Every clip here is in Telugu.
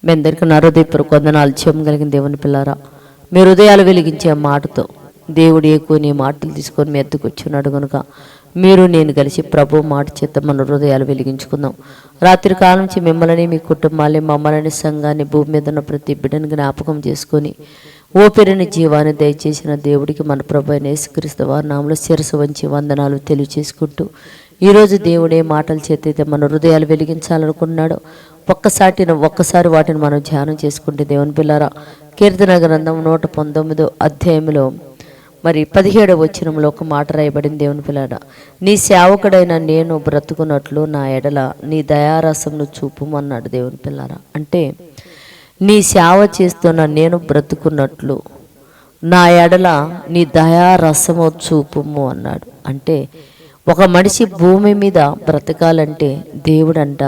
మీ అందరికీ నా హృదయపూర్వక వందనాలు. కలిగిన దేవుని పిల్లారా, మీ హృదయాలు వెలిగించే మాటతో దేవుడు కొన్ని మాటలు తీసుకొని మీ ఎద్దుకు వచ్చున్నాడు కనుక మీరు నేను కలిసి ప్రభు మాట చేత మన హృదయాలు వెలిగించుకుందాం. రాత్రి కాలం నుంచి మిమ్మల్ని, మీ కుటుంబాన్ని, మమ్మల్ని, సంఘాన్ని, భూమి మీద ఉన్న ప్రతి బిడ్డని జ్ఞాపకం చేసుకొని ఊపిరిని జీవాన్ని దయచేసిన దేవుడికి మన ప్రభు అయిన యేసుక్రీస్తు వారి నామములో శిరస్సు వంచి వందనాలు తెలియచేసుకుంటూ ఈరోజు దేవుడే మాటల చేత అయితే మన హృదయాలు వెలిగించాలనుకున్నాడు. ఒక్కసారి వాటిని మనం ధ్యానం చేసుకుంటే దేవుని పిల్లారా, కీర్తన గ్రంథం 119 అధ్యాయంలో 17వ వచనంలో ఒక మాట రాయబడింది. దేవుని పిల్లారా, నీ సేవకుడైన నేను బ్రతుకున్నట్లు నా ఎడల నీ దయారసమును చూపుమన్నాడు. దేవుని పిల్లారా, అంటే నీ సేవ చేస్తున్న నేను బ్రతుకున్నట్లు నా ఎడల నీ దయారసము చూపుము అన్నాడు. అంటే ఒక మనిషి భూమి మీద బ్రతకాలంటే దేవుడంట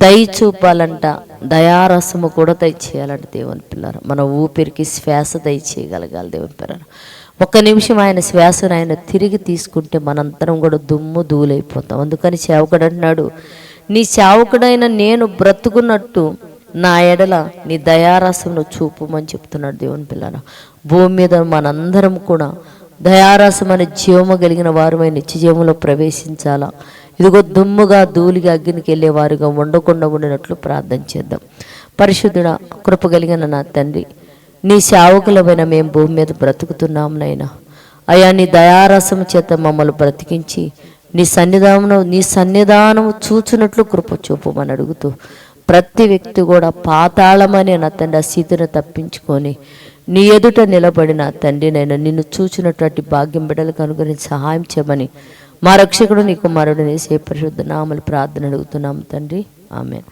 దయ చూపాలంట, దయారసము కూడా దయచేయాలంట. దేవుని పిల్లలు, మన ఊపిరికి శ్వాస దయచేయగలగాలి. దేవుని పిల్లలు, ఒక్క నిమిషం ఆయన శ్వాసను ఆయన తిరిగి తీసుకుంటే మనంతరం కూడా దుమ్ము ధూళైపోతాం. అందుకని సేవకుడు అంటున్నాడు, నీ సేవకుడైన నేను బ్రతుకున్నట్టు నా ఎడల నీ దయారసమును చూపుమని చెప్తున్నాడు. దేవుని పిల్లలు, భూమి మీద మనందరం కూడా దయారసం అనే జీవము కలిగిన వారమై నిత్య జీవంలో ప్రవేశించాలా. ఇదిగో దుమ్ముగా ధూళిగా అగ్నికి వెళ్ళే వారుగా ఉండకుండా ఉండినట్లు ప్రార్థన చేద్దాం. పరిశుద్ధుడా, కృప కలిగిన నా తండ్రి, నీ సేవకులమైన మేము భూమి మీద బ్రతుకుతున్నాము నైనా. అయ్యా, నీ దయారసం చేత మమ్మల్ని బ్రతికించి నీ సన్నిధానం చూచున్నట్లు కృప చూపమని అడుగుతూ ప్రతి వ్యక్తి కూడా పాతాళమని నా తండ్రి ఆ స్థితిని తప్పించుకొని నీ ఎదుట నిలబడిన తండ్రి నైనా నిన్ను చూచినటువంటి భాగ్యం బిడ్డలకు అనుగురించి సహాయం చేయమని మా రక్షకుడు నీ కుమారుడు యేసు పరిశుద్ధ నామములో ప్రార్థన అడుగుతున్నాము తండ్రి. ఆమేన్.